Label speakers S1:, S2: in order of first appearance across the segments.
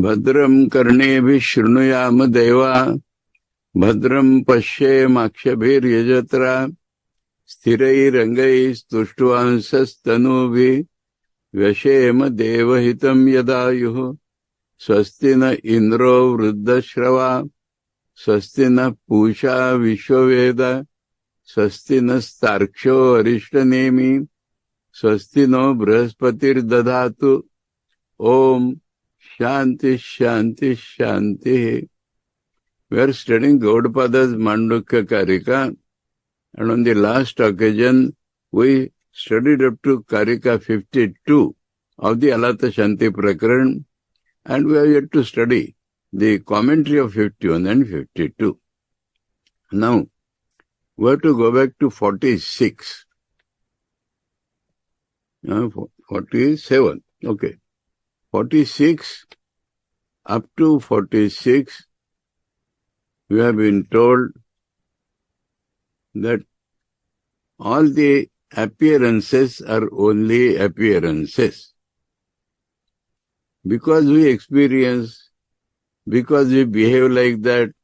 S1: भद्रं कर्णेभिः शृणुयाम देवा भद्रं पश्येमाक्षभिर्यजत्रा स्थिरैरङ्गैस्तुष्ट्वांसस्तनूभिः व्यशेम देवहितं यदायुः स्वस्ति न इन्द्रो वृद्धश्रवा स्वस्ति न पूषा विश्ववेद स्वस्ति नस्तार्क्ष्यो अरिष्टनेमि स्वस्ति नो बृहस्पतिर्दधातु ओम शांति शांति शांति. We are studying Gaudapada's Mandukya Karika, and on the last occasion we studied up to Karika 52 of the Alata Shanti Prakaran, and we have yet to study the commentary of 51 and 52. Now, we have to go back to 46. 47. Okay. 46 up to 46, we have been told that all the appearances are only appearances. Because we experience, because we behave like that,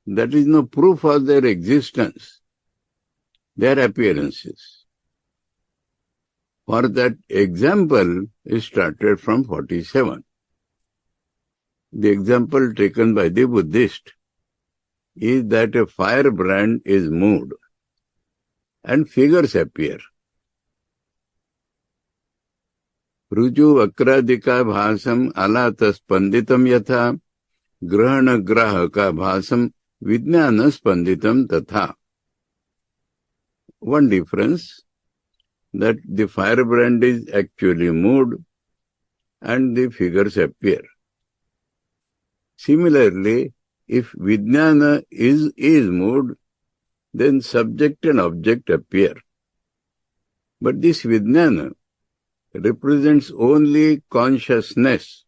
S1: that is no proof of their existence. They are appearances. For that example is started from 47. The example taken by the Buddhist is that a firebrand is moved and figures appear. Ruju vakradika bhasam alata spanditam yatha grahana grahaka bhasam vijnana spanditam tatha. One difference, that the firebrand is actually moved and the figures appear. Similarly, if Vijnana is moved, then subject and object appear. But this Vijnana represents only consciousness.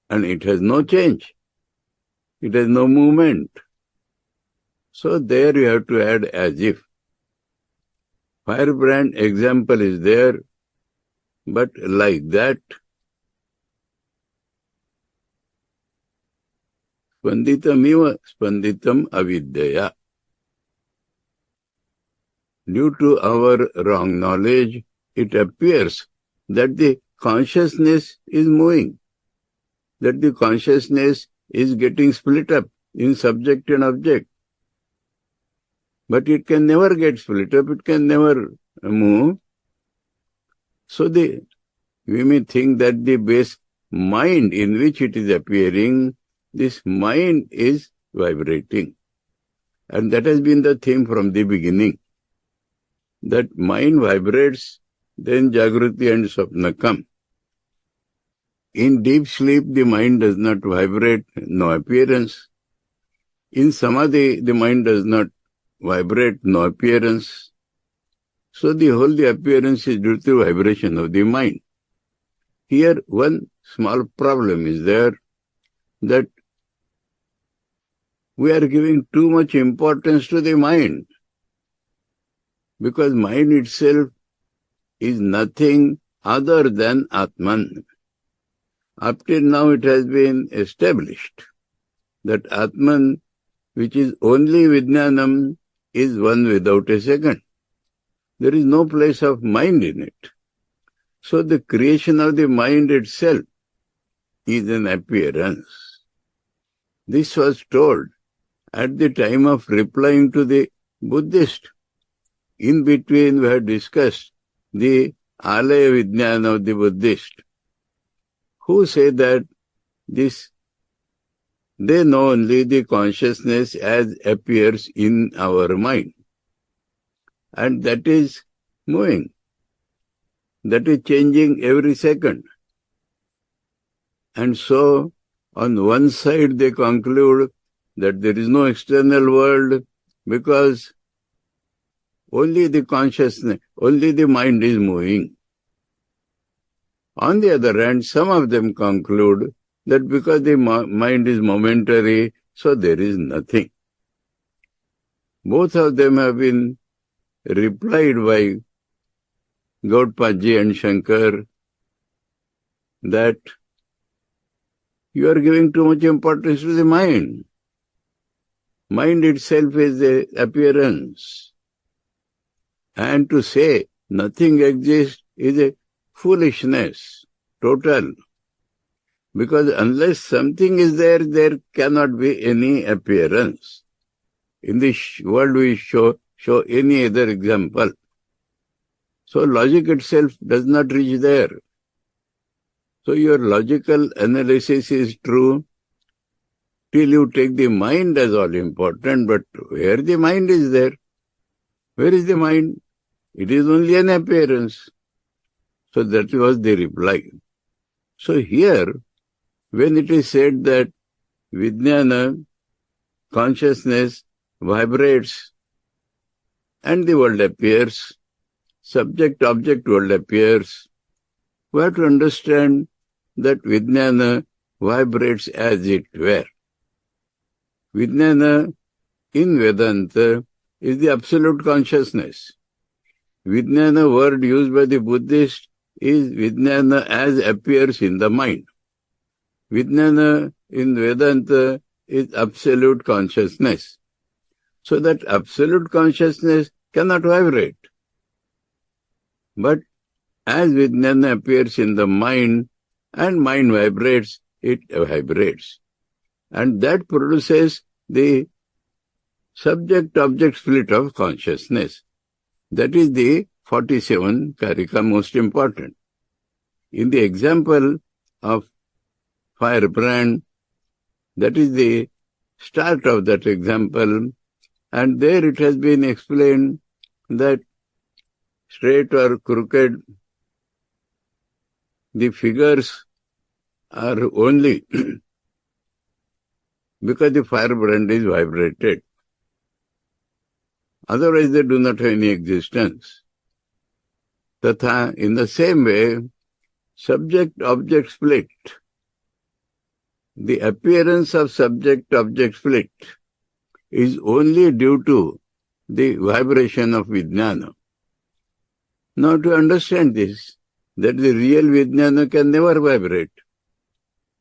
S1: And it has no change. It has no movement. So there you have to add as if. Firebrand example is there, but like that, spanditamiva spanditam avidyaya. Due to our wrong knowledge, it appears that the consciousness is moving, that the consciousness is getting split up in subject and object. But it can never get split up, it can never move. So we may think that the base mind in which it is appearing, this mind is vibrating. And that has been the theme from the beginning. That mind vibrates, then Jagruti and Swapna come. In deep sleep, the mind does not vibrate, no appearance. In Samadhi, the mind does not vibrate, no appearance. So the appearance is due to vibration of the mind. Here one small problem is there, that we are giving too much importance to the mind, because mind itself is nothing other than ātman. Up till now it has been established that ātman, which is only vijnanam, is one without a second. There is no place of mind in it. So the creation of the mind itself is an appearance. This was told at the time of replying to the Buddhist. In between we have discussed the alaya vijnana of the Buddhist, who say that they know only the consciousness as appears in our mind. And that is moving. That is changing every second. And so, on one side they conclude that there is no external world because only the consciousness, only the mind is moving. On the other hand, some of them conclude that because the mind is momentary, so there is nothing. Both of them have been replied by Govt and Shankar, that you are giving too much importance to the mind. Mind itself is the appearance. And to say nothing exists is a foolishness, total. Because unless something is there, there cannot be any appearance. In this world we show any other example. So logic itself does not reach there. So your logical analysis is true till you take the mind as all important, but where the mind is there? Where is the mind? It is only an appearance. So that was the reply. So here, when it is said that Vijnana, consciousness, vibrates and the world appears, subject-object world appears, we have to understand that Vijnana vibrates as it were. Vijnana in Vedanta is the absolute consciousness. Vijnana word used by the Buddhist is Vijnana as appears in the mind. Vijnana in Vedanta is absolute consciousness. So that absolute consciousness cannot vibrate. But as Vijnana appears in the mind and mind vibrates, it vibrates. And that produces the subject-object split of consciousness. That is the 47 karika most important. In the example of firebrand, that is the start of that example, and there it has been explained that straight or crooked, the figures are only because the firebrand is vibrated. Otherwise they do not have any existence. Tatha, in the same way, subject-object split, the appearance of subject-object split is only due to the vibration of Vijnana. Now to understand this, that the real Vijnana can never vibrate.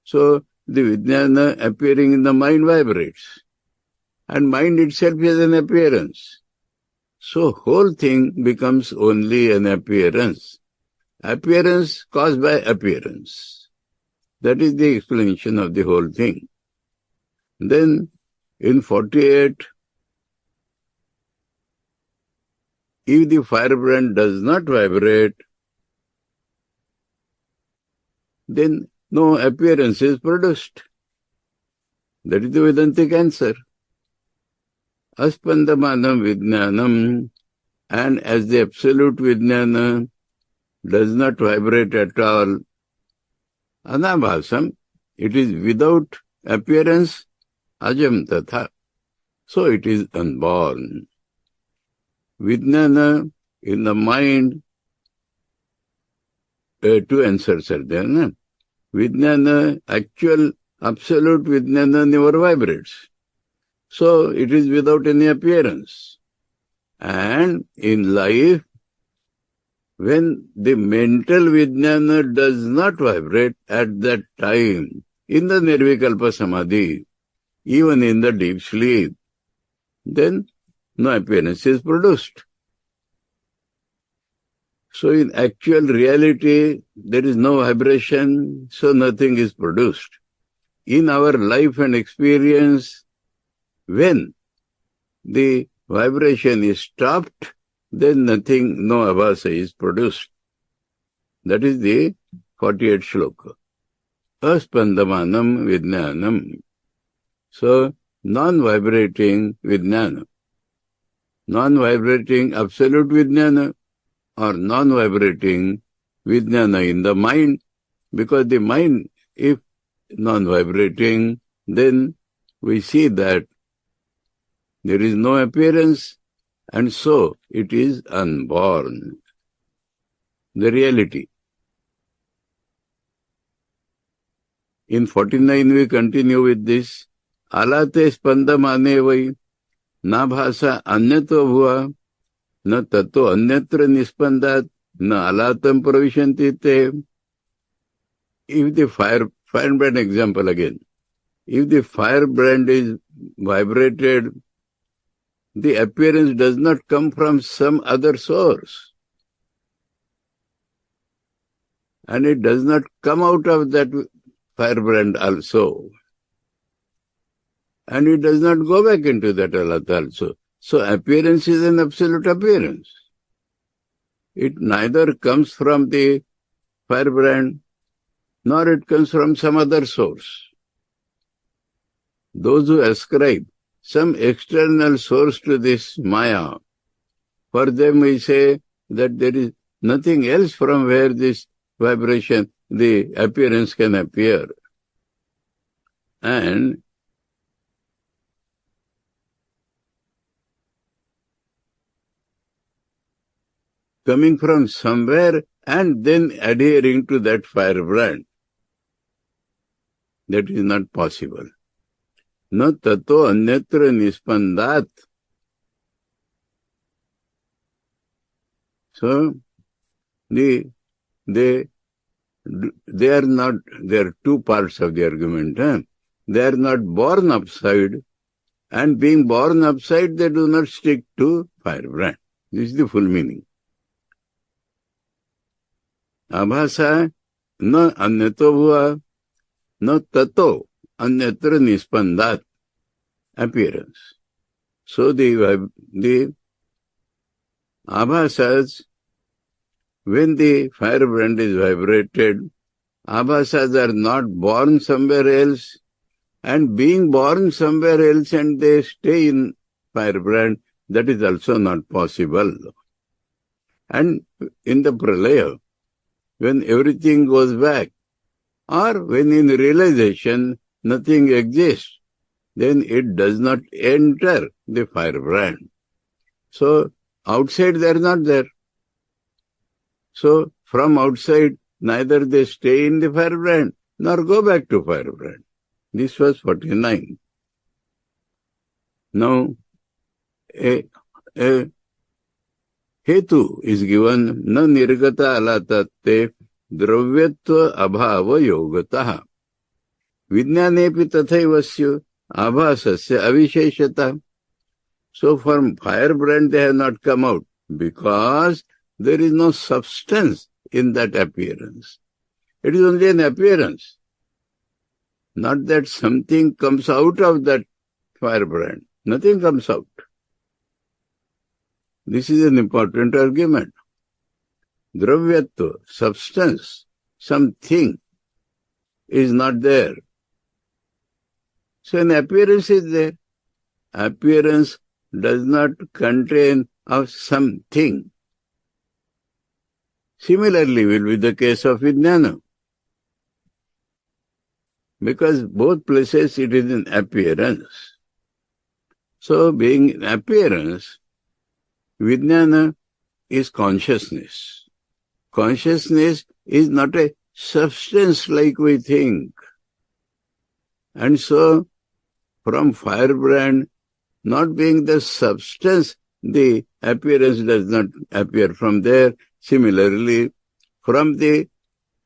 S1: So the Vijnana appearing in the mind vibrates. And mind itself is an appearance. So whole thing becomes only an appearance. Appearance caused by appearance. That is the explanation of the whole thing. Then in 48, if the firebrand does not vibrate, then no appearance is produced. That is the Vedantic answer. Aspandamanam Vijnanam, and as the absolute Vijnana does not vibrate at all, Anabhasam, it is without appearance, Ajam Tatha. So it is unborn. Vijnana in the mind, two answers are there. No? Vijnana, actual, absolute Vijnana never vibrates. So it is without any appearance. And in life, when the mental Vijnana does not vibrate at that time, in the Nirvikalpa Samadhi, even in the deep sleep, then no appearance is produced. So in actual reality, there is no vibration, so nothing is produced. In our life and experience, when the vibration is stopped, then nothing, no abhasa is produced. That is the 48th shloka. Aspandamanam Vijnanam. So, non-vibrating Vijnana. Non-vibrating absolute Vijnana or non-vibrating Vijnana in the mind, because the mind, if non-vibrating, then we see that there is no appearance, and so it is unborn. The reality. In 49 we continue with this. Alate spandamane vai na bhasa anyato bhuva na tato anyatra nispandat na alatam pravishanti te. If the firebrand example again, if the firebrand is vibrated, the appearance does not come from some other source. And it does not come out of that firebrand also. And it does not go back into that alat also. So appearance is an absolute appearance. It neither comes from the firebrand, nor it comes from some other source. Those who ascribe some external source to this Maya, for them we say that there is nothing else from where this vibration, the appearance can appear. And coming from somewhere and then adhering to that firebrand, that is not possible. No tato anyatra nispandat. So, they are not, there are two parts of the argument. They are not born upside, and being born upside, they do not stick to firebrand. This is the full meaning. Abhasa na anyato bhuva, no tato anyatra nispandat, appearance. So the abhasas, when the firebrand is vibrated, abhasas are not born somewhere else, and being born somewhere else and they stay in firebrand, that is also not possible. And in the pralaya, when everything goes back, or when in realization nothing exists, then it does not enter the firebrand. So outside they are not there. So from outside, neither they stay in the firebrand, nor go back to firebrand. This was 49. Now, a hetu is given, na nirgata alatatte dravyatva abhava yogataha. Vijnanepi tathaivasya abhasasya avisheshata. So from firebrand they have not come out, because there is no substance in that appearance. It is only an appearance. Not that something comes out of that firebrand. Nothing comes out. This is an important argument. Dravyatva, substance, something is not there. So an appearance is there. Appearance does not contain of something. Similarly will be the case of Vijnana. Because both places it is an appearance. So being an appearance, Vijnana is consciousness. Consciousness is not a substance like we think. And so, from firebrand not being the substance, the appearance does not appear from there. Similarly, from the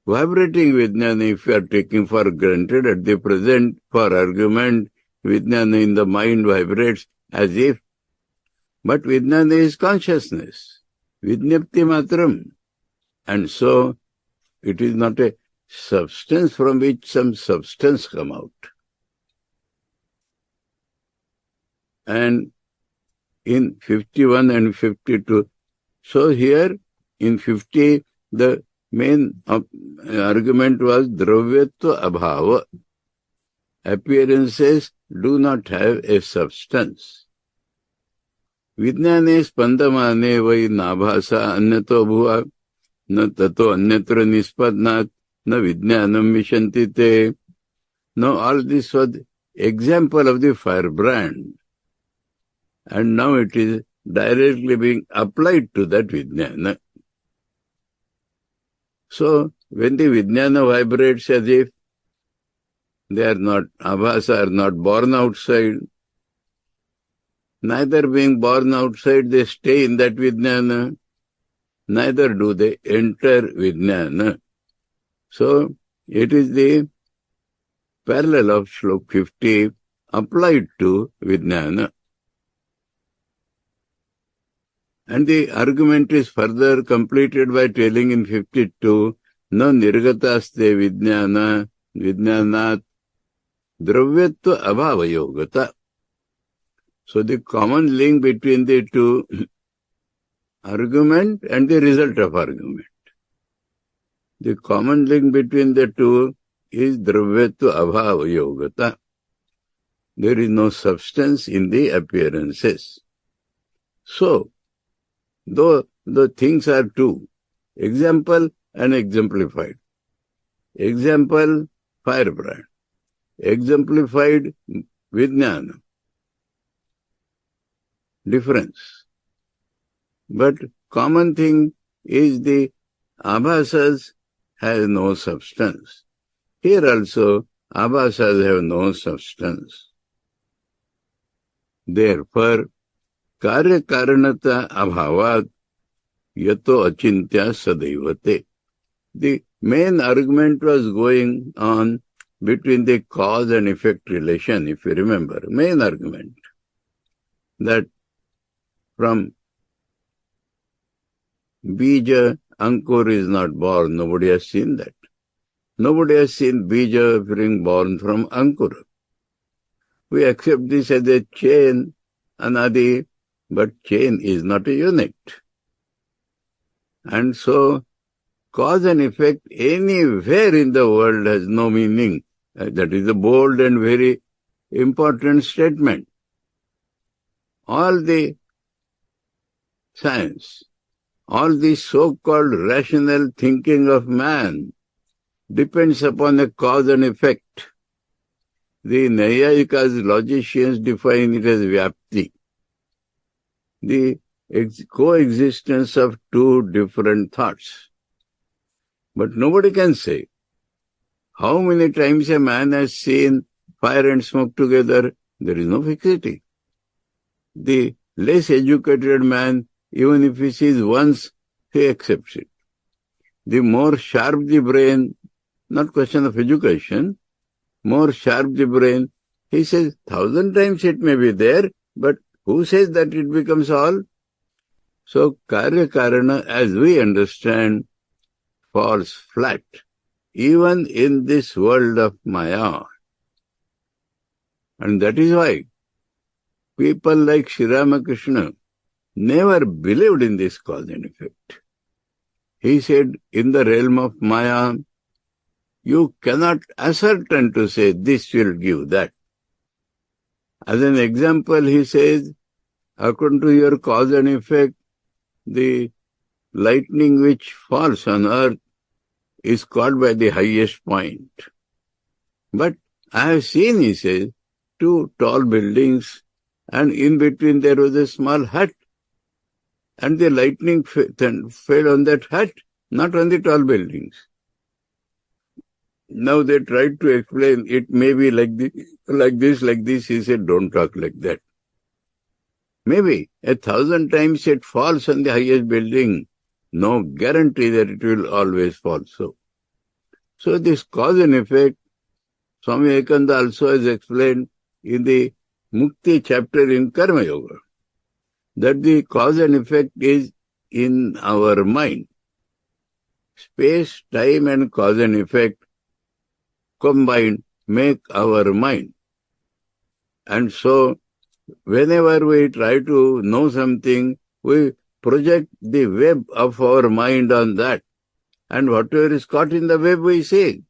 S1: vibrating Vijnana, if you are taking for granted at the present for argument, Vijnana in the mind vibrates as if, but Vijnana is consciousness, Vijnapti matram. And so, it is not a substance from which some substance come out. And in 51 and 52, so here in 50, the main argument was dravyatva abhava. Appearances do not have a substance. Vijnane spandamane vai nabhasa anyato bhuva na tato anyatra nispadnat na vijnanam vishanti te. Now all this was example of the firebrand. And now it is directly being applied to that Vijnana. So, when the Vijnana vibrates as if they are not, abhasa are not born outside, neither being born outside, they stay in that Vijnana. neither do they enter Vijnana. So, it is the parallel of Shlok 50 applied to Vijnana. And the argument is further completed by telling in 52, no nirgataste Vijnana, Vijnanat, dravyatva abhava yogata. So the common link between the two argument and the result of argument. The common link between the two is dravyatva abhava yogata. There is no substance in the appearances. So, though the things are two, example and exemplified. Example, firebrand. Exemplified, Vijnana. Difference. But common thing is the abhasas has no substance. Here also, abhasas have no substance. Therefore, karya karanata abhavat yato achintya sadaivate. The main argument was going on between the cause and effect relation, if you remember. Main argument. That from Bija, Ankur is not born. Nobody has seen that. Nobody has seen Bija being born from Ankur. We accept this as a chain, anadi, but chain is not a unit. And so, cause and effect anywhere in the world has no meaning. That is a bold and very important statement. All the science, all the so-called rational thinking of man depends upon a cause and effect. The Naiyayikas, logicians define it as Vyapti. The coexistence of two different thoughts. But nobody can say how many times a man has seen fire and smoke together. There is no fixity. The less educated man, even if he sees once, he accepts it. The more sharp the brain, not question of education, more sharp the brain, he says 1,000 times it may be there, but who says that it becomes all? So, karya karana, as we understand, falls flat, even in this world of Maya. And that is why people like Sri Ramakrishna never believed in this cause and effect. He said, in the realm of Maya, you cannot ascertain to say this will give that. As an example, he says, according to your cause and effect, the lightning which falls on earth is caught by the highest point. But I have seen, he says, two tall buildings, and in between there was a small hut. And the lightning fell on that hut, not on the tall buildings. Now they tried to explain, it may be like this. He said, don't talk like that. Maybe 1,000 times it falls on the highest building. No guarantee that it will always fall so. So this cause and effect, Swami Vivekananda also has explained in the Mukti chapter in Karma Yoga, that the cause and effect is in our mind. Space, time and cause and effect combined make our mind. And so, whenever we try to know something, we project the web of our mind on that. And whatever is caught in the web, we see.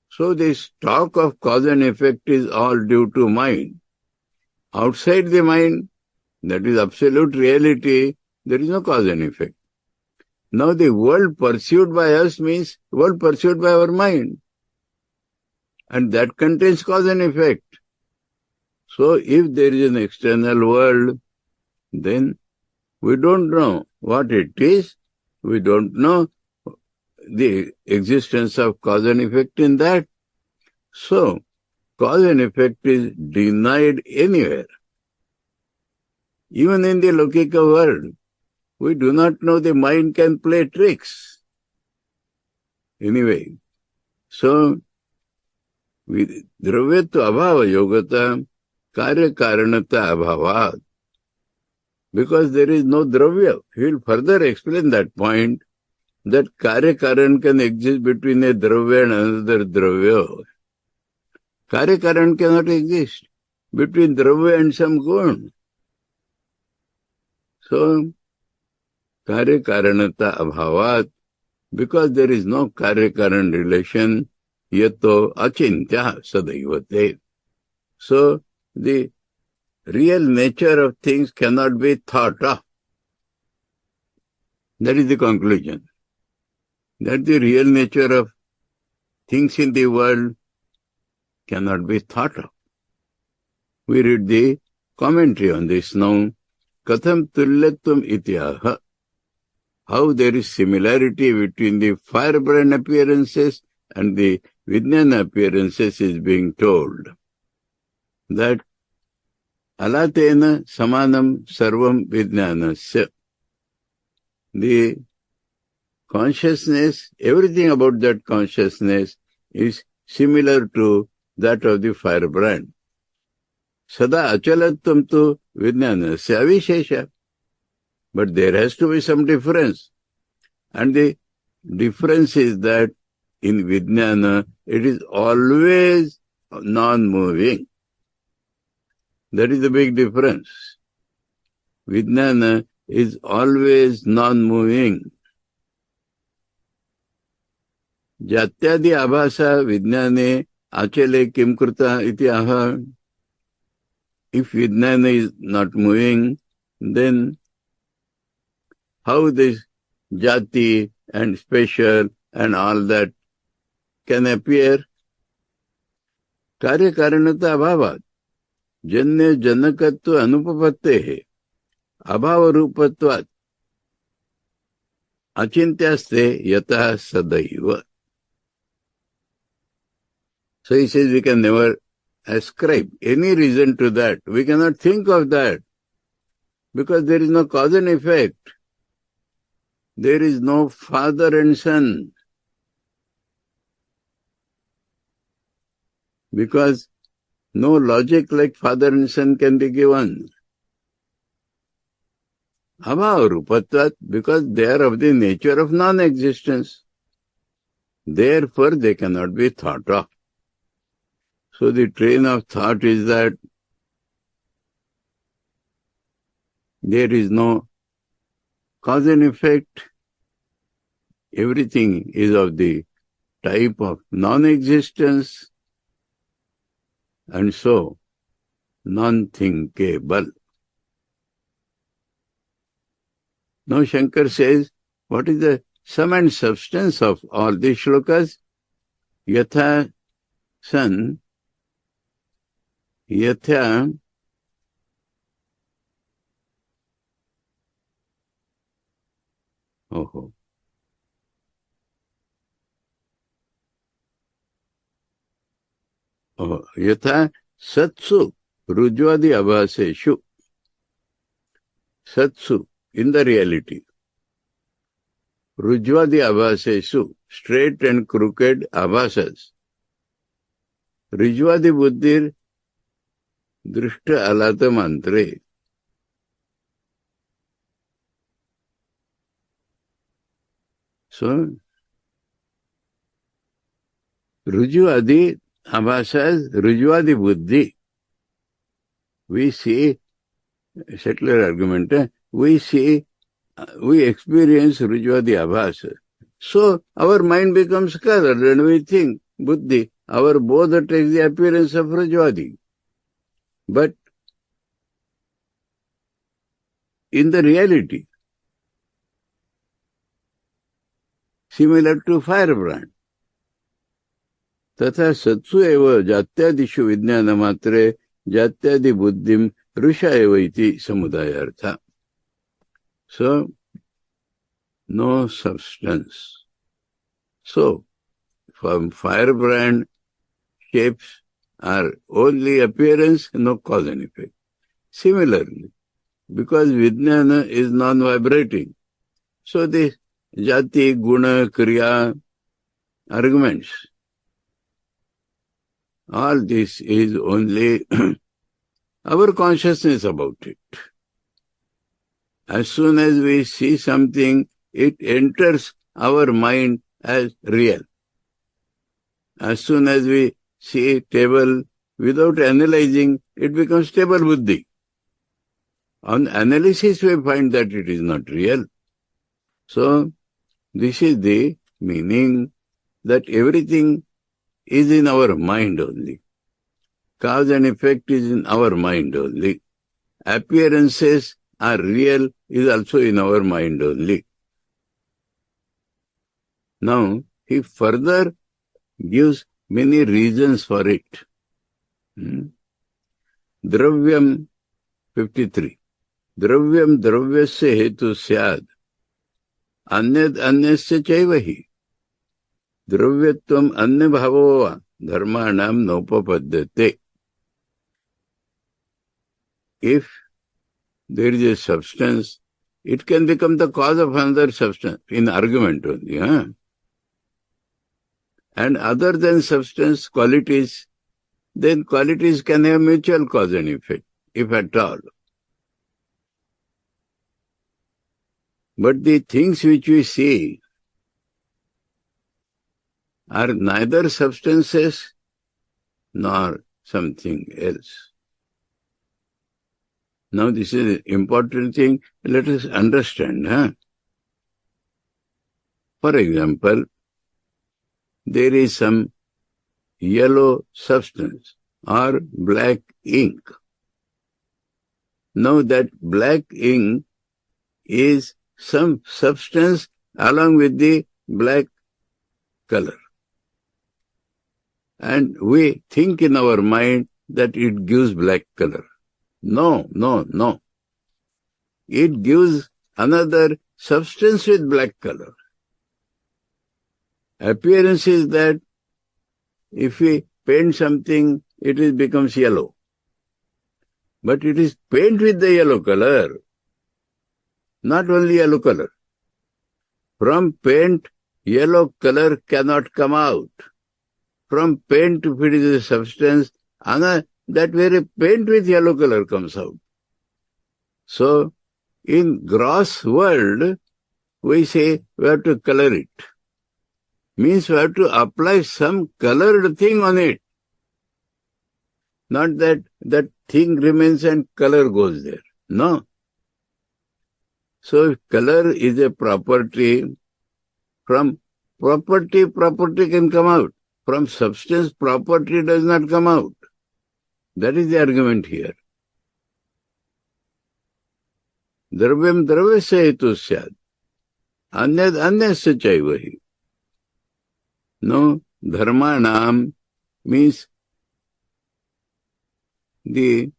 S1: So this talk of cause and effect is all due to mind. Outside the mind, that is absolute reality, there is no cause and effect. Now the world pursued by us means world pursued by our mind. And that contains cause and effect. So if there is an external world, then we don't know what it is. We don't know the existence of cause and effect in that. So, cause and effect is denied anywhere. Even in the Laukika world, we do not know the mind can play tricks. Anyway, so, dravyatva abhava yogata karya karanata abhavat. Because there is no dravya. He will further explain that point, that karya karan can exist between a dravya and another dravya. Karya karan cannot exist between dravya and some gun. So, karya karanata abhavat, because there is no karya karan relation, yato achintya sadaivate. So, the real nature of things cannot be thought of. That is the conclusion. That the real nature of things in the world cannot be thought of. We read the commentary on this now. Katham tullatvam ityaha. How there is similarity between the firebrand appearances and the Vijnana appearances is being told. That alatena samanam sarvam Vijnanasya. The consciousness, everything about that consciousness is similar to that of the firebrand. Sada achalatvam tu Vijnanasya avishesha. But there has to be some difference. And the difference is that in Vijnana, it is always non-moving. That is the big difference. Vijnana is always non-moving. Jatyadi abhasa Vijnane achale kim krita iti aha. If Vijnana is not moving, then how this jati and special and all that can appear? Karya karanata abhavat. Janya janakatva anupapattehe. Abhava rupatvat. Achintyaste yataha sadaiva. So he says we can never ascribe any reason to that. We cannot think of that. Because there is no cause and effect. There is no father and son. Because no logic like father and son can be given. Abhava rupatvat, because they are of the nature of non-existence. Therefore, they cannot be thought of. So the train of thought is that there is no cause and effect. Everything is of the type of non-existence. And so, non-thinkable. Now Shankar says, what is the sum and substance of all these shlokas? Yatha san, yatha yatha satsu rujvadi abhaseshu. Satsu, in the reality. Rujvadi abhaseshu, straight and crooked abhasas. Rujvadi buddhir drishta alata mantre. So, Rujvadi abhasas, Rujvadi buddhi. We see, settler argument, we experience Rujvadi abhasa. So, our mind becomes colored and we think, buddhi, our bodha takes the appearance of Rujvadi. But, in the reality, similar to firebrand, तथा सत्सु एव जात्यादिषु विज्ञानमात्रे जात्यादि बुद्धिं रुषा एव इति समुदायार्थ. So, no substance. So, from firebrand, shapes are only appearance, no cause and effect. Similarly, because Vijnana is non-vibrating. So the Jati, Guna, Kriya arguments, all this is only our consciousness about it. As soon as we see something, it enters our mind as real. As soon as we see a table, without analyzing, it becomes table buddhi. On analysis, we find that it is not real. So, this is the meaning that everything is in our mind only. Cause and effect is in our mind only. Appearances are real is also in our mind only. Now, he further gives many reasons for it. Dravyam 53. Dravyam dravyasya hetu syad. Anyad anyasya chaivahi. Dravyatvam anya bhavava dharmanam nopapadyate. If there is a substance, it can become the cause of another substance, in argument only. And other than substance, qualities, then qualities can have mutual cause and effect, if at all. But the things which we see are neither substances nor something else. Now this is an important thing, let us understand. For example, there is some yellow substance or black ink. Now that black ink is some substance along with the black color. And we think in our mind that it gives black color. No. It gives another substance with black color. Appearance is that if we paint something, it becomes yellow. But it is paint with the yellow color, not only yellow color. From paint, yellow color cannot come out. From paint, if it is a substance, that very paint with yellow color comes out. So, in gross world, we say we have to color it. Means we have to apply some colored thing on it. Not that that thing remains and color goes there. No. So, if color is a property, from property can come out. From substance, property does not come out. That is the argument here. Dravyam dravyasya hetu syad. Anyad anyasya chaivahi. No, dharmanam means the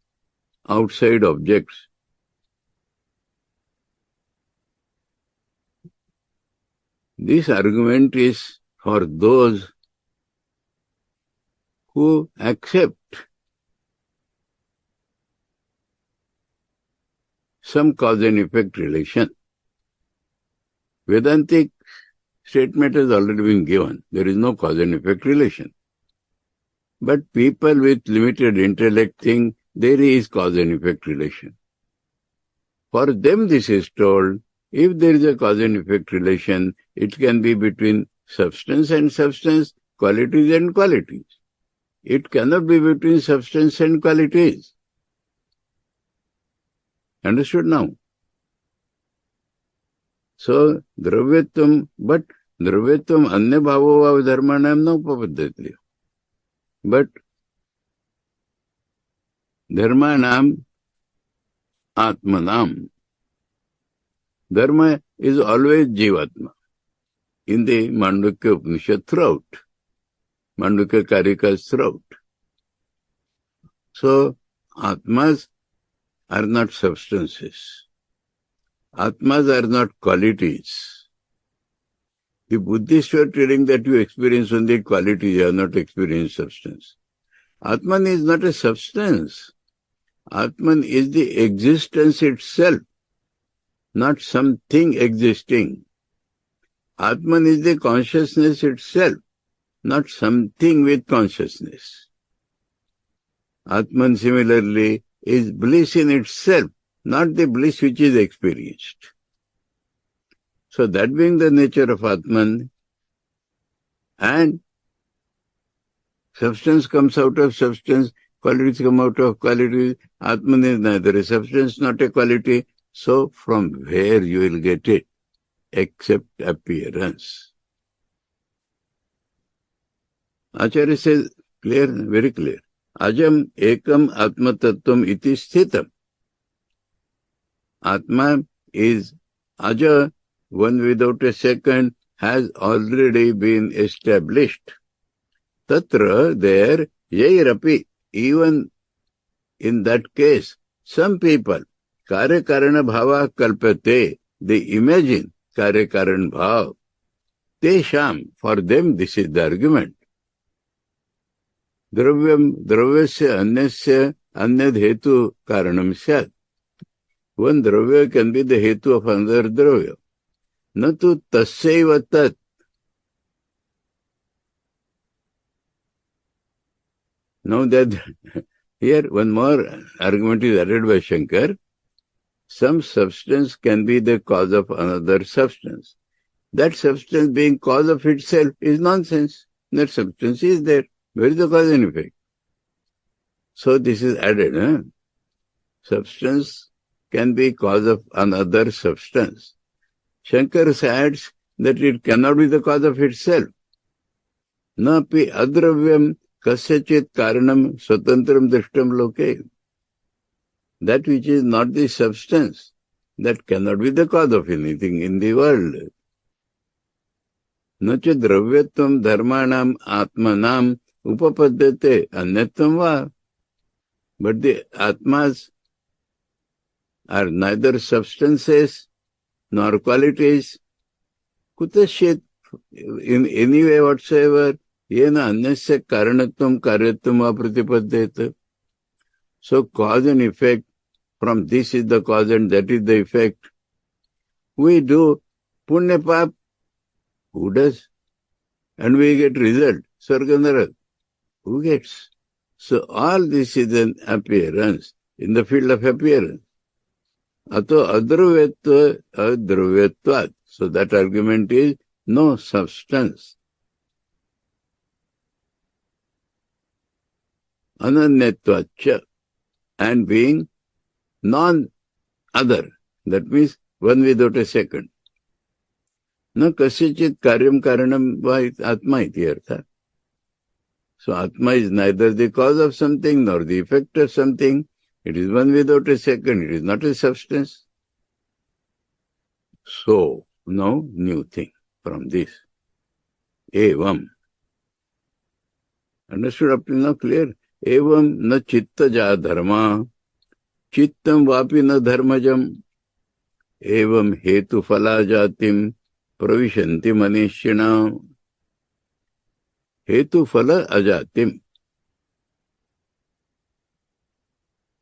S1: outside objects. This argument is for those who accept some cause and effect relation. Vedantic statement has already been given. There is no cause and effect relation. But people with limited intellect think there is cause and effect relation. For them this is told, if there is a cause and effect relation, it can be between substance and substance, qualities and qualities. It cannot be between substance and qualities. Understood now? So, dravyatvam, but dravyatvam anya bhavo dharmanam na upapadyate. But dharmanam ātmanam. Dharma is always jivatma. In the Mandukya Upaniṣad throughout. Mandukya Karikas throughout. So, ātmas are not substances. Atmas are not qualities. The Buddhists were telling that you experience only qualities, you have not experienced substance. Atman is not a substance. Atman is the existence itself, not something existing. Atman is the consciousness itself, not something with consciousness. Atman similarly is bliss in itself, not the bliss which is experienced. So that being the nature of Atman, and substance comes out of substance, qualities come out of qualities, Atman is neither a substance not a quality, so from where you will get it? Except appearance. Acharya says, clear, very clear. Ajam ekam atma tattvam iti sthitam. Atma is aja, one without a second, has already been established. Tatra, there, yairapi, even in that case, some people, karya karana bhava kalpate, they imagine karya karan bhav. Tesham, for them this is the argument. Dravyam, dravyasya, anyasya, anyad hetu karanam syat. One dravya can be the hetu of another dravya. Natu tasyaiva tat. Now that here one more argument is added by Shankar. Some substance can be the cause of another substance. That substance being cause of itself is nonsense. That substance is there. Where is the cause and effect? So this is added. Substance can be cause of another substance. Shankar adds that it cannot be the cause of itself. Napi adravyam kasyachit karanam swatantram drishtam loke. That which is not the substance, that cannot be the cause of anything in the world. Nacha dravyatvam dharmanam ātmanam upapaddate anyatvam va. But the atmas are neither substances nor qualities. Kutashit, in any way whatsoever, yena anyasya karanatvam karyatvam va pratipaddate. So cause and effect, from this is the cause and that is the effect. We do punya pap. Who does? And we get result. Sargandhara. Who gets? So all this is an appearance, in the field of appearance. Ato adravyatva adravyatvat. So that argument is no substance. Ananyatvacha. And being non-other. That means one without a second. Na kasyachit karyam karanam va atma iti artha. So atma is neither the cause of something nor the effect of something. It is one without a second. It is not a substance. So, now new thing from this. Evam. Understood up till now? Clear? Evam na chitta ja dharma. Chittam vapi na dharmajam. Evam hetu phala jatim. Pravishanti manishina. Hetu phala ajatim.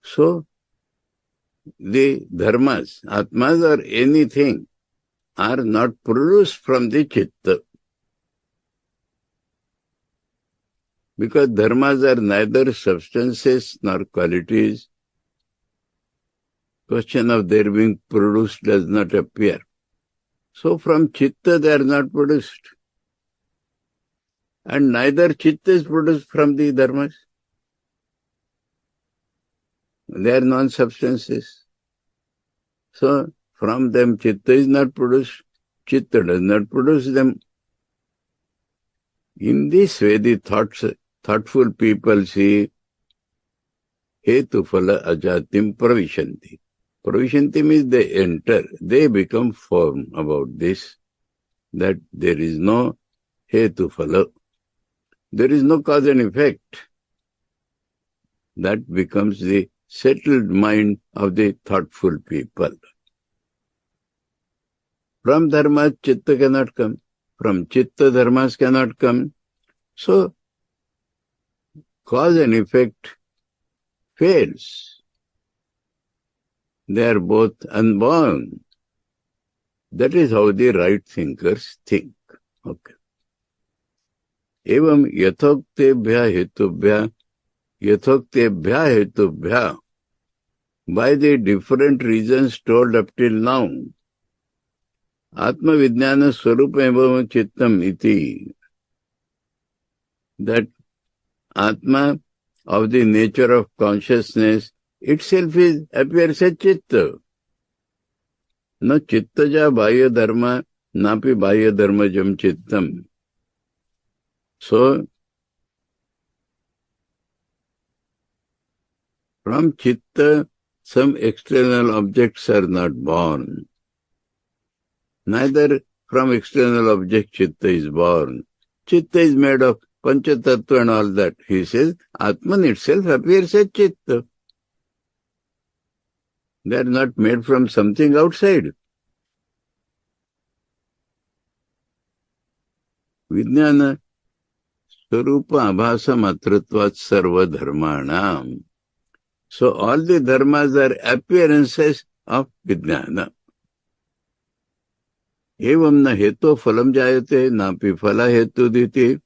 S1: So, the dharmas, atmas or anything, are not produced from the chitta. Because dharmas are neither substances nor qualities. Question of their being produced does not appear. So from chitta they are not produced. And neither chitta is produced from the dharmas. They are non-substances. So from them chitta is not produced. Chitta does not produce them. In this way the thoughtful people see hetu phala ajatim pravishanti. Pravishanti means they enter, they become firm about this, that there is no hetu phala. There is no cause and effect. That becomes the settled mind of the thoughtful people. From dharma, chitta cannot come. From chitta, dharmas cannot come. So, cause and effect fails. They are both unborn. That is how the right thinkers think. Okay. Evam yathoktebhya hetubhya, by the different reasons told up till now, Atma Vijnana Swarupa Evam Chittam iti, that Atma of the nature of consciousness itself appears as Chitta. No Chittaja Bhaya Dharma, napi Bhaya Dharmajam Chittam. So, from Chitta, some external objects are not born. Neither from external object Chitta is born. Chitta is made of Panchatattva and all that. He says, Atman itself appears as Chitta. They are not made from something outside. Vijnana Swarupa Abhasa Matratvat Sarva Dharmanam. So all the dharmas are appearances of Vijnana. Evam na hetu phalam jayate napi phala hetu diti.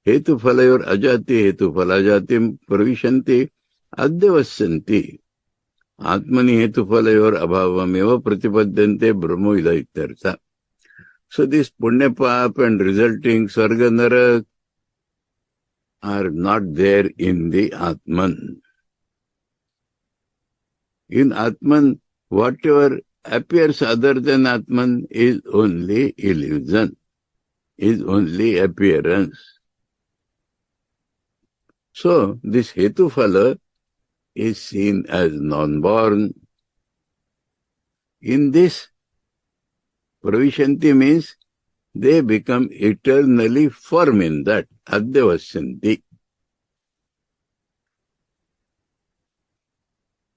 S1: Hetu phalayor ajati hetu phalajatim pravishanti adyavasyanti. Atmani hetu phalayor abhavameva pratipadyante brahmoida ityartha. So this punya pap and resulting sarga narak are not there in the Atman. In Atman, whatever appears other than Atman is only illusion, is only appearance. So, this Hetu Phala is seen as non-born. In this, Pravishanti means they become eternally firm in that, Adyavasyanti.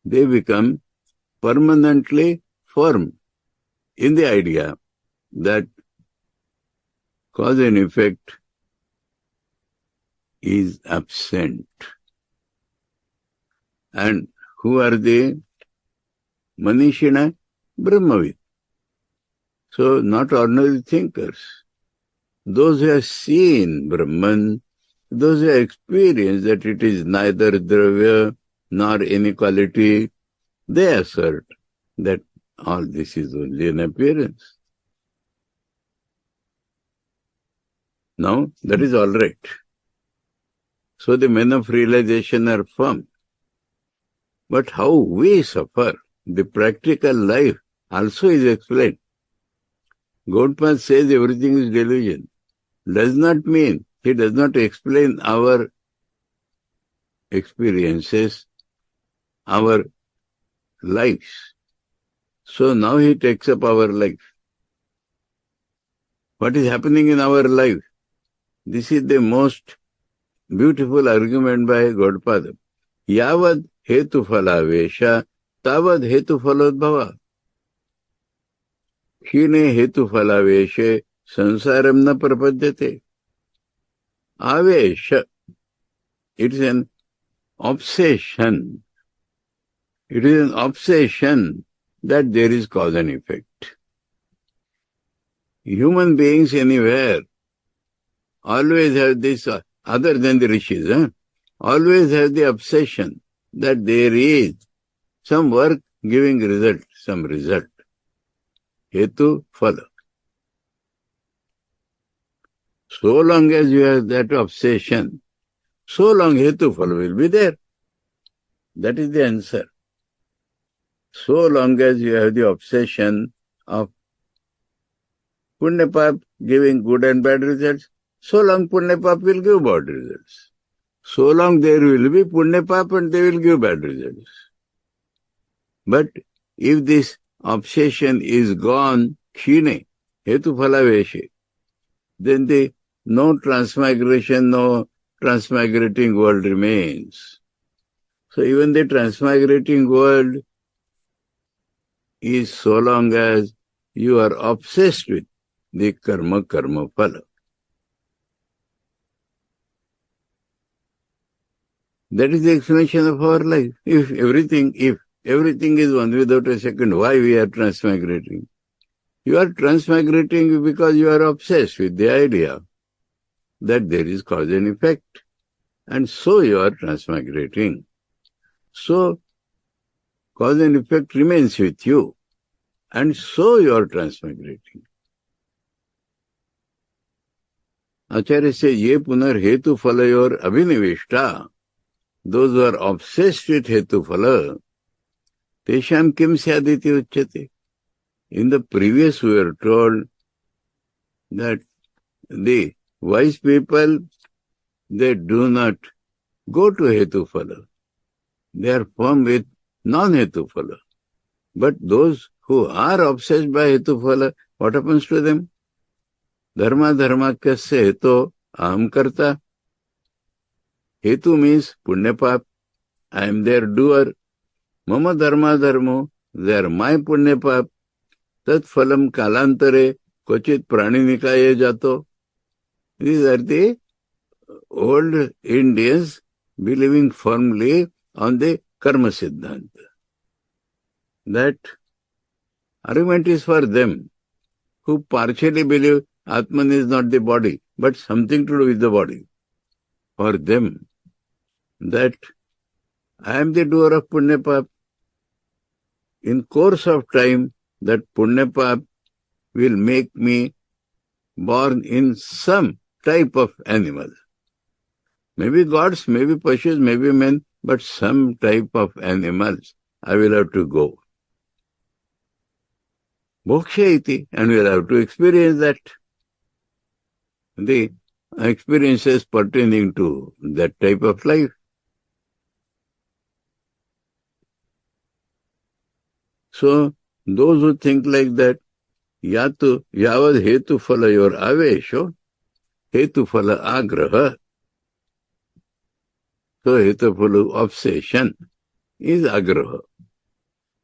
S1: They become permanently firm in the idea that cause and effect is absent. And who are they? Manishina Brahmavid. So, not ordinary thinkers. Those who have seen Brahman, those who have experienced that it is neither dravya nor inequality, they assert that all this is only an appearance. Now, that is all right. So the men of realization are firm. But how we suffer, the practical life also is explained. Govt says everything is delusion. Does not mean, he does not explain our experiences, our lives. So now he takes up our life. What is happening in our life? This is the most beautiful argument by Govt. Yavad hetu phalavesha, tavad hetu phalodbhava. Kshine hetu phalaveshe, sansaram na prapadyate. Avesha, it is an obsession. It is an obsession that there is cause and effect. Human beings anywhere always have this, other than the rishis, always have the obsession that there is some work giving result, some result. Hetu phala. So long as you have that obsession, so long hetu phala will be there. That is the answer. So long as you have the obsession of punya pap giving good and bad results, so long punya pap will give bad results. So long there will be punya pap and they will give bad results. But if this obsession is gone, kshine, hetu phalaveshe, then the no transmigration, no transmigrating world remains. So even the transmigrating world is so long as you are obsessed with the karma phala. That is the explanation of our life. If everything is one without a second. Why we are transmigrating? You are transmigrating because you are obsessed with the idea that there is cause and effect. And so you are transmigrating. So, cause and effect remains with you. And so you are transmigrating. Acharya says, ye punar hetu phalayor abhinivishta. Those who are obsessed with hetu phala, tesham kim syaditi uchyate. In the previous we were told that the wise people, they do not go to hetu phala. They are firm with non-hetu phala. But those who are obsessed by hetu phala, what happens to them? Dharma kasya heto aham karta. Hetu means punya pap. I am their doer. Mama dharma dharmo. They are my punya pap. Tat phalam kalantare kochit pranimikaye jato. These are the old Indians believing firmly on the karma siddhanta. That argument is for them who partially believe ātman is not the body, but something to do with the body. For them, that I am the doer of punya pap. In course of time, that punya pap will make me born in some type of animal. Maybe gods, maybe pashus, maybe men, but some type of animals I will have to go. Moksha iti, and we will have to experience that. The experiences pertaining to that type of life. So, those who think like that, yatu yavad hetu phala yor avesho, hetu phala agraha. So, hetu phala obsession is agraha.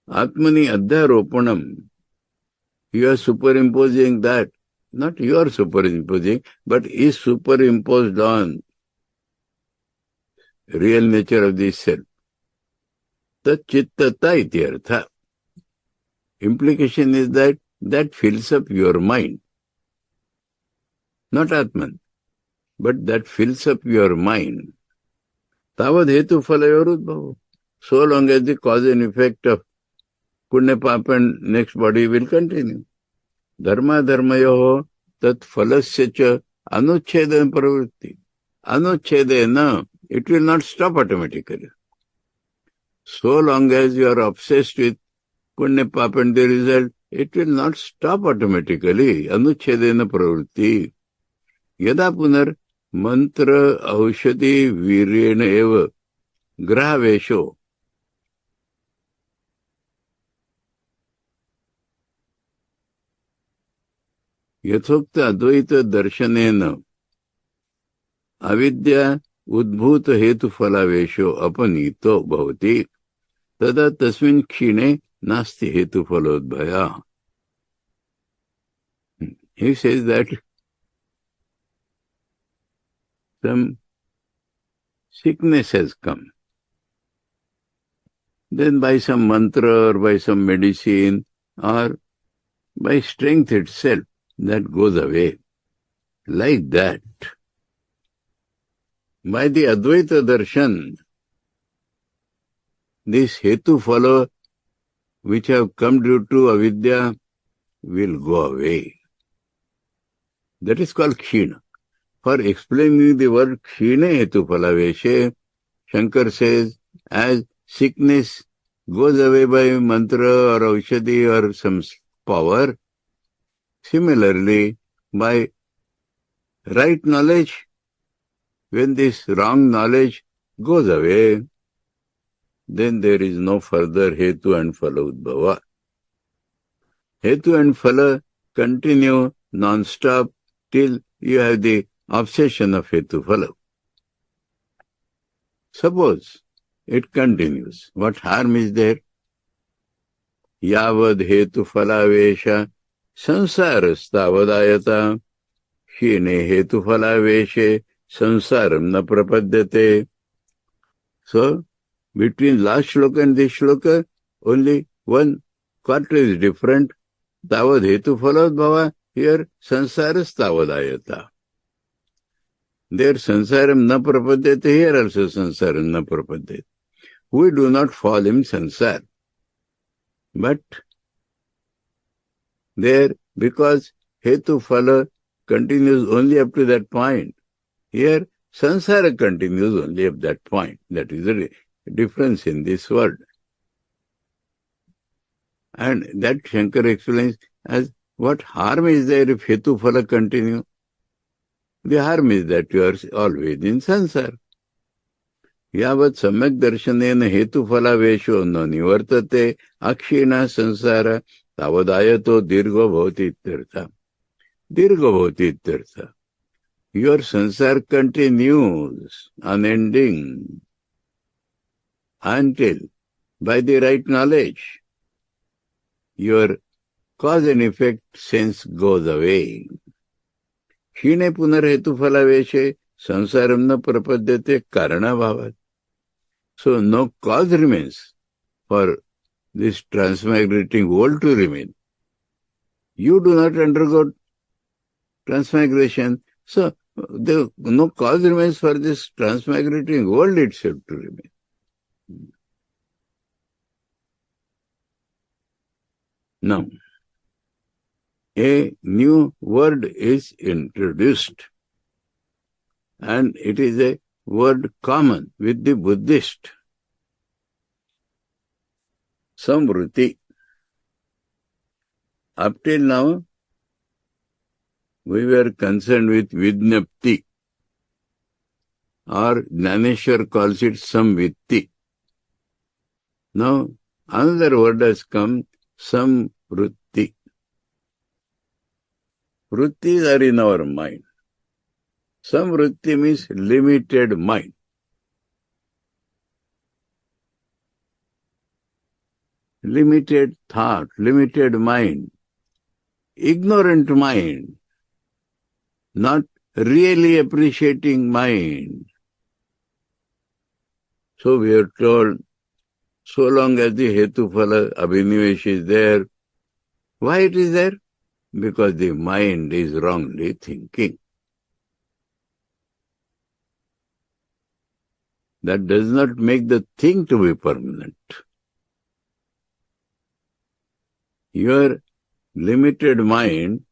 S1: Atmani adhyaropanam. You are superimposing that. Not you are superimposing, but is superimposed on real nature of the self. Tat chittata iti artha. Implication is that fills up your mind. Not Atman, but that fills up your mind. Tavad hetu phalayor udbhava. So long as the cause and effect of punya papa and next body will continue. Dharma dharmayoho tat phalasya cha anuchedana pravritti. Anuchedana, it will not stop automatically. So long as you are obsessed with punya papa and the result, it will not stop automatically. Anuchedana pravritti. Yada punar mantra aushadi virena eva grahavesho. Yathokta advaita darshanena avidya udbhuta hetu phalavesho apanito bhavati tada tasmin kshine nasti hetu phalodbhaya. He says that some sickness has come. Then by some mantra or by some medicine or by strength itself, that goes away. Like that. By the Advaita Darshan, this hetu phala which have come due to avidya will go away. That is called kshina. For explaining the word kshine hetu phalaveshe, Shankar says, as sickness goes away by mantra or aushadi or some power, similarly, by right knowledge, when this wrong knowledge goes away, then there is no further hetu and phala udbhava. Hetu and phala continue non-stop till you have the obsession of hetu phala. Suppose it continues. What harm is there? Yavad hetu phalavesha sansarasthavadayata shine hetu phalaveshe sansaram na prapadyate. So, between last shloka and this shloka, only one quarter is different. Tavad hetu phalad bhava, here sansaras tavadayata. There sansaram na prapadyate, here also sansaram na prapadyate. We do not fall in sansar. But there, because hetu phala continues only up to that point, here sansara continues only up that point. That is the difference in this word. And that Shankara explains as what harm is there if hetu phala continue? The harm is that you are always in sansar. Yavat samyak darshanena hetu phala vesho no nivartate akshina sansara tavadayato dirgha bhavati ityartha. Dirgha bhavati ityartha. Your sansar continues unending until, by the right knowledge, your cause and effect sense goes away. Shine punar hetu phala veshe sansaram na prapadyate karana bhavat. So no cause remains for this transmigrating world to remain. You do not undergo transmigration, so no cause remains for this transmigrating world itself to remain. Now, a new word is introduced, and it is a word common with the Buddhist. Samvruti. Up till now, we were concerned with Vidnapti, or Jnaneshwar calls it Samvitti. Now, another word has come, Samvrutti. Vrittis are in our mind. Samvrutti means limited mind. Limited thought, limited mind, ignorant mind, not really appreciating mind. So we are told, so long as the hetu phala abhinivesh is there, why it is there? Because the mind is wrongly thinking. That does not make the thing to be permanent. Your limited mind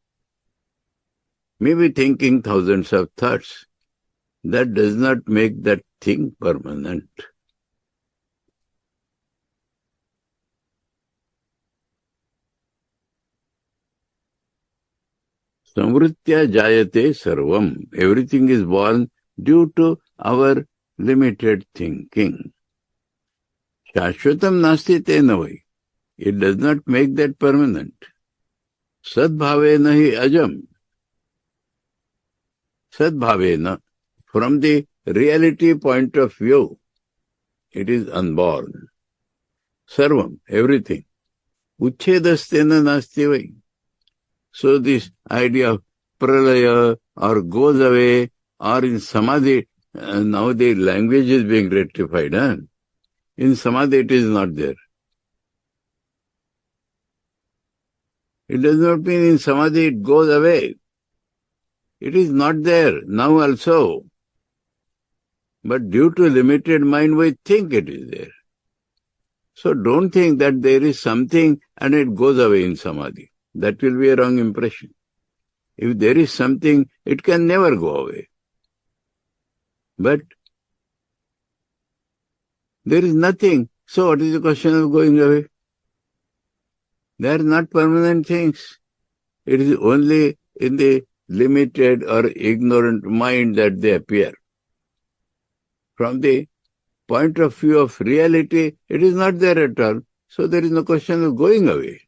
S1: may be thinking thousands of thoughts. That does not make that thing permanent. Samvritya jayate sarvam. Everything is born due to our limited thinking. Shashvatam nasti tena vai. It does not make that permanent. Sadbhavena hi ajam. Sadbhavena, from the reality point of view, it is unborn. Sarvam, everything. Uchchedastena nasti vai. So this idea of pralaya or goes away or in samadhi, now the language is being rectified. In samadhi it is not there. It does not mean in samadhi it goes away. It is not there now also. But due to limited mind we think it is there. So don't think that there is something and it goes away in samadhi. That will be a wrong impression. If there is something, it can never go away. But there is nothing. So what is the question of going away? They are not permanent things. It is only in the limited or ignorant mind that they appear. From the point of view of reality, it is not there at all. So there is no question of going away.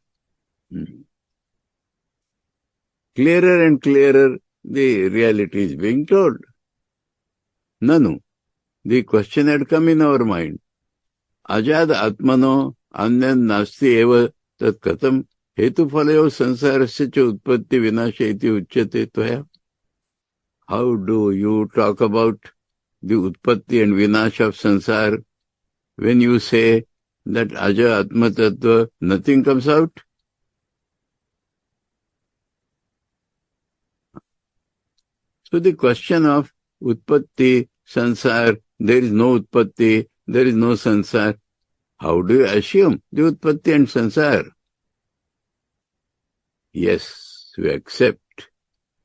S1: Clearer and clearer the reality is being told. Nanu, the question had come in our mind. Ajad atmano anyan nasti eva tat katam hetu phalayo sansarasya cha utpatti vinasha iti uchyate tvaya. How do you talk about the utpatti and vinasha of sansar when you say that aja atma tattva, nothing comes out? So the question of utpatti, sansar, there is no utpatti, there is no sansar. How do you assume the utpatti and sansar? Yes, we accept.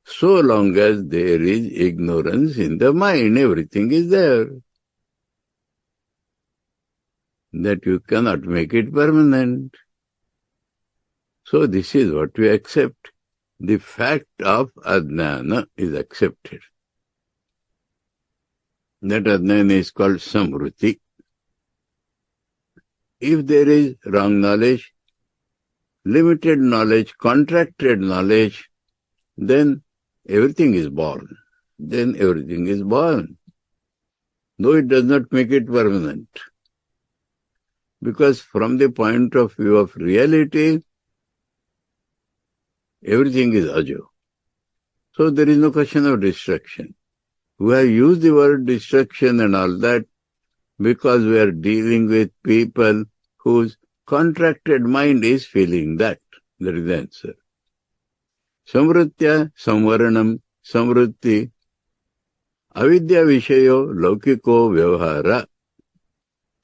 S1: So long as there is ignorance in the mind, everything is there. That you cannot make it permanent. So this is what we accept. The fact of ajnana is accepted. That ajnana is called samvriti. If there is wrong knowledge, limited knowledge, contracted knowledge, then everything is born. Then everything is born. Though it does not make it permanent. Because from the point of view of reality, everything is ajo. So there is no question of destruction. We have used the word destruction and all that because we are dealing with people whose contracted mind is feeling that. That is the answer. Samvritya, samvaranam, samvritti, avidya vishayo, laukiko vyavahara.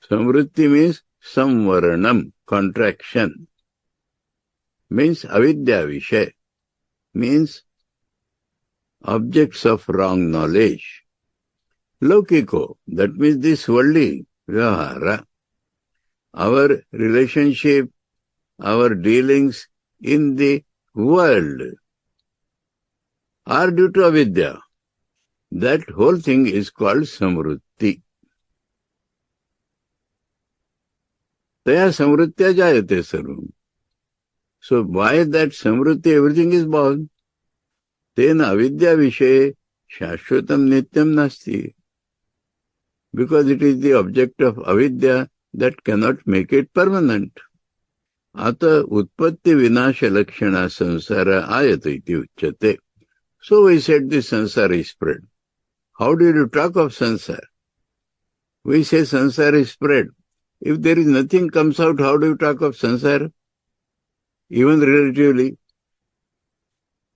S1: Samvritti means samvaranam, contraction. Means avidya vishay, means objects of wrong knowledge. Laukiko, that means this worldly, vyavahara. Our relationship, our dealings in the world are due to avidya. That whole thing is called samvritti. Taya samvritya jayate sarvam. So by that samvritti everything is born. Tena avidya vishaye shashvatam nityam nasti. Because it is the object of avidya that cannot make it permanent. Ata utpatti vinasha lakshana sansara ayata iti uchyate. So we said the sansara is spread. How do you talk of sansara? We say sansara is spread. If there is nothing comes out, how do you talk of sansara? Even relatively.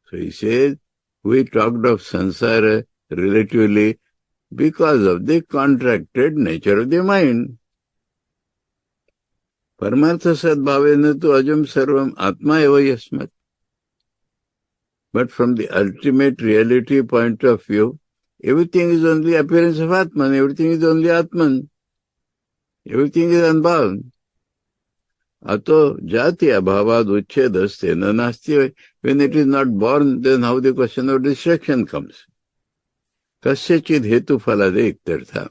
S1: So he says, we talked of sansara relatively because of the contracted nature of the mind. Paramartha sadbhavena tu ajam sarvam atma eva yasmat. But from the ultimate reality point of view, everything is only appearance of ātman, everything is only ātman. Everything is unbound. Ato jati abhavad uchedas tena nasti. When it is not born, then how the question of destruction comes? Kasyachid hetu phalade iktartha.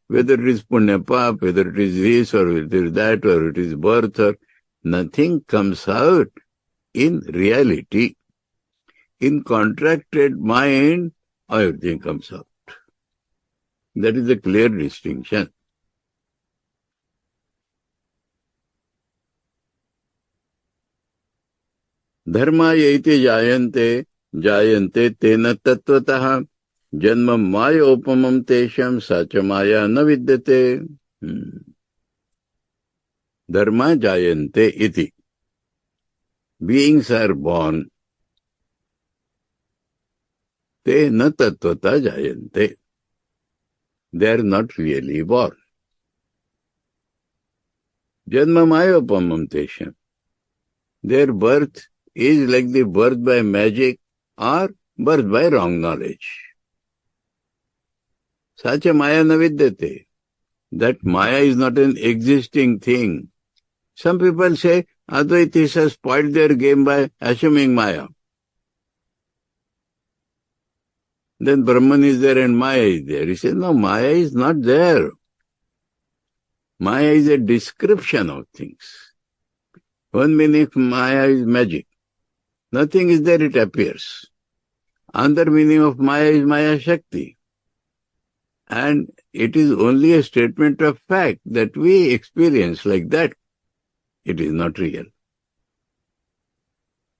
S1: Whether it is punya pap, whether it is this or it is that or it is birth or nothing comes out in reality. In contracted mind, everything comes out. That is a clear distinction. Dharma yaiti jayante, jayante tena tattvataha, janma maya upamam tesham sacha maya na vidyate. Dharma jayante iti. Beings are born. Te na tattvata jayante. They are not really born. Janma maya upamam tesham. Their birth is like the birth by magic or birth by wrong knowledge. Sacha maya na vidyate. That maya is not an existing thing. Some people say Advaitis have spoiled their game by assuming maya. Then Brahman is there and maya is there. He says, no, maya is not there. Maya is a description of things. One meaning of maya is magic. Nothing is there, it appears. Another meaning of maya is maya shakti. And it is only a statement of fact that we experience like that. It is not real.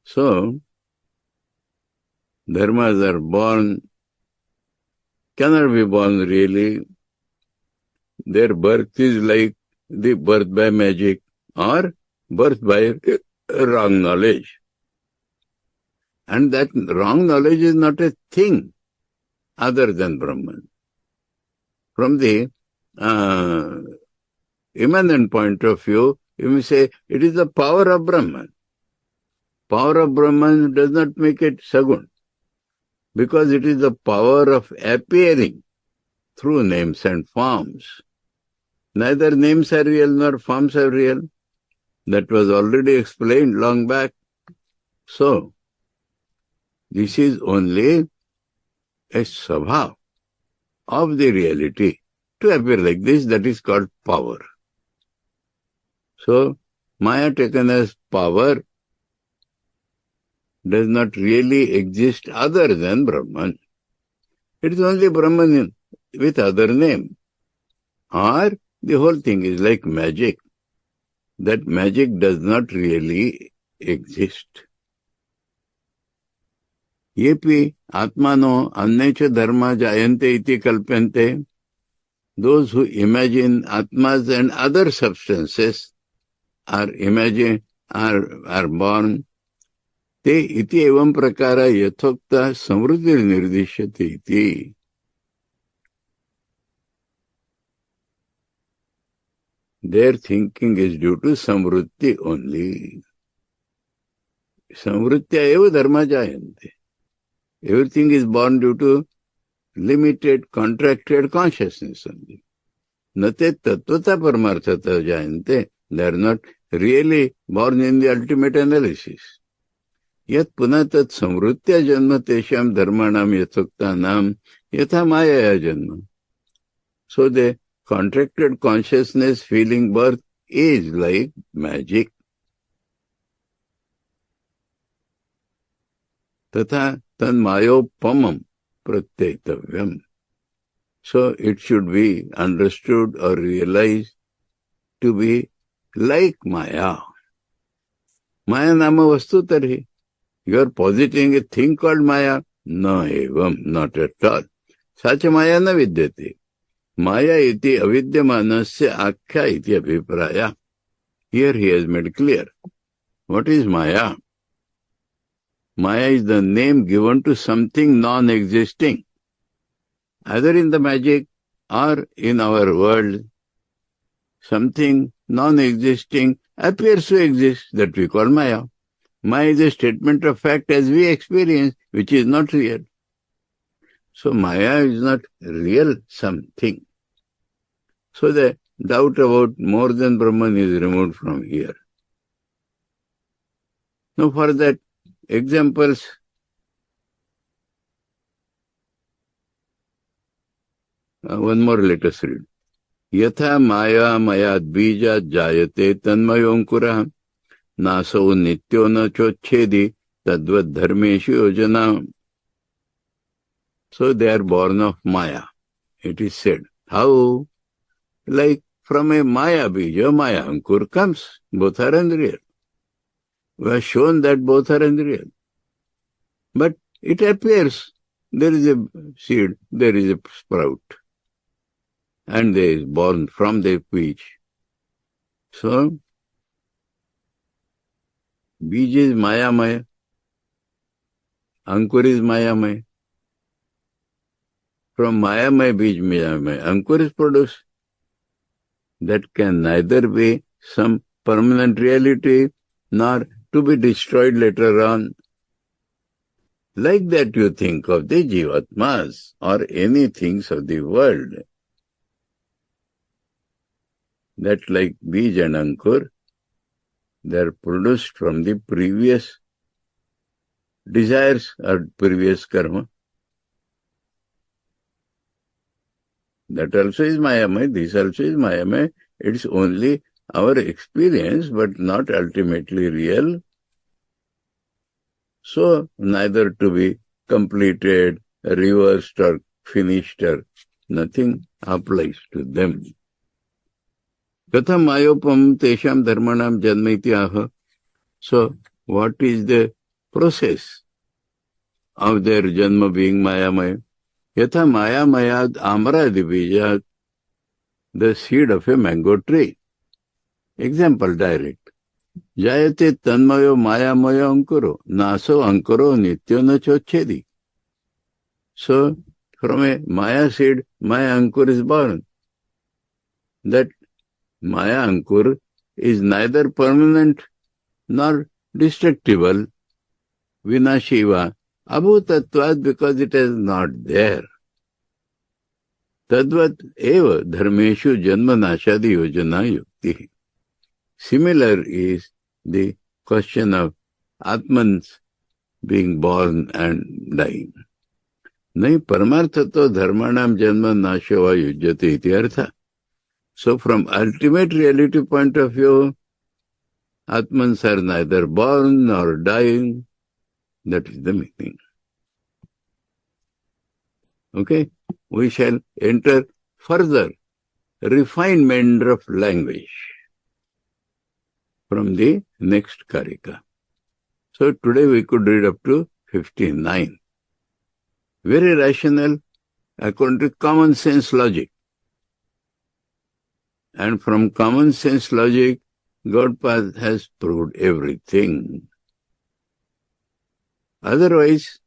S1: So, dharmas are born, cannot be born really. Their birth is like the birth by magic or birth by wrong knowledge. And that wrong knowledge is not a thing other than Brahman. From the immanent point of view, you may say it is the power of Brahman. Power of Brahman does not make it Sagun, because it is the power of appearing through names and forms. Neither names are real nor forms are real. That was already explained long back. So, this is only a sabha of the reality to appear like this. That is called power. So, Maya taken as power does not really exist other than Brahman. It is only Brahman with other name. Or the whole thing is like magic. That magic does not really exist. Yepi ātmano annecha dharma jayante iti kalpante. Those who imagine atmas and other substances are born. Te iti evam prakara yathokta samruddhir nirdishyate iti. Their thinking is due to samvritti only. Samvrittya eva dharma jayante. Everything is born due to limited, contracted consciousness only. Nate tattvata paramarthata jayante. They are not really born in the ultimate analysis. Yat punah tat samvrittya janma tesham dharmanam yathoktanam yatha mayaya janma. So the contracted consciousness feeling birth is like magic. Tatha tan mayopamam pratyetavyam. So it should be understood or realized to be like Maya. Maya nama vastu tarhi. You are positing a thing called Maya? No evam, not at all. Sacha Maya na vidyate. Maya iti avidyamanasya akhya iti abhipraya. Here he has made clear. What is Maya? Maya is the name given to something non-existing, either in the magic or in our world. Something non-existing appears to exist, that we call Maya. Maya is a statement of fact as we experience, which is not real. So Maya is not real something. So the doubt about more than Brahman is removed from here. Now for that, examples. One more let us read. Yatha maya mayad bija jayate tanmayonkurah naso nityo na chochedi tadvad dharmeshu yojana. So they are born of Maya, it is said. How? Like from a Maya bija, Maya ankur comes. Both are unreal. We have shown that both are unreal. But it appears there is a seed, there is a sprout. And they is born from the beach. So, beach is Maya. Ankur is Maya. From Maya, beach Maya. Ankur is produced. That can neither be some permanent reality nor to be destroyed later on. Like that you think of the jivatmas or any things of the world. That like Bij and Ankur, they are produced from the previous desires or previous karma. That also is Mayamaya, this also is Mayamaya. It's only our experience, but not ultimately real. So, neither to be completed, reversed or finished or nothing applies to them. Katham mayopam tesham dharmanam janmaiti aha. So, what is the process of their janma being mayamaya? Yatha mayamayad amradi bijat, the seed of a mango tree. Example direct. Jayate tanmayo mayamayo ankuro, naso ankuro nityo na chochedi. So, from a Maya seed, Maya Ankur is born. That Maya Ankur is neither permanent nor destructible, vinashiva, abhutatvad, because it is not there. Tadvat eva dharmeshu janmanashadi yojana yukti. Similar is the question of ātmans being born and dying. Nahi paramartha to dharmanam janma nashava yujyate iti artha. So from ultimate reality point of view, ātmans are neither born nor dying. That is the meaning. Okay? We shall enter further refinement of language from the next karika. So today we could read up to 59. Very rational, according to common sense logic. And from common sense logic, God has proved everything. Otherwise,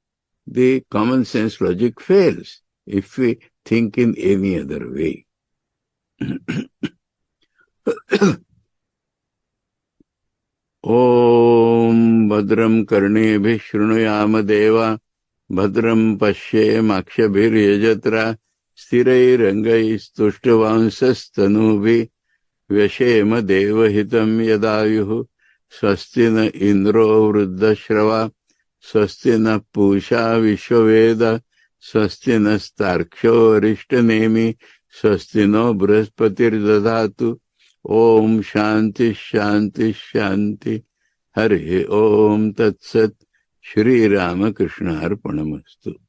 S1: the common sense logic fails if we think in any other way. Om Bhadram Karnebhi Shrunuyama Deva Bhadram Pashyem Akshabhir Yajatra Stirai Rangai Stushtavansastanubhi Vyashema Deva Hitam Yadayuhu Swastina Indro Vruddashrava Swastina Pusha Vishwaveda Swastina Starksho Arishtanemi Swastino Brahspatir Dadhatu Om Shanti Shanti Shanti Hare Om Tat Sat Shri Ramakrishna Arpanamastu.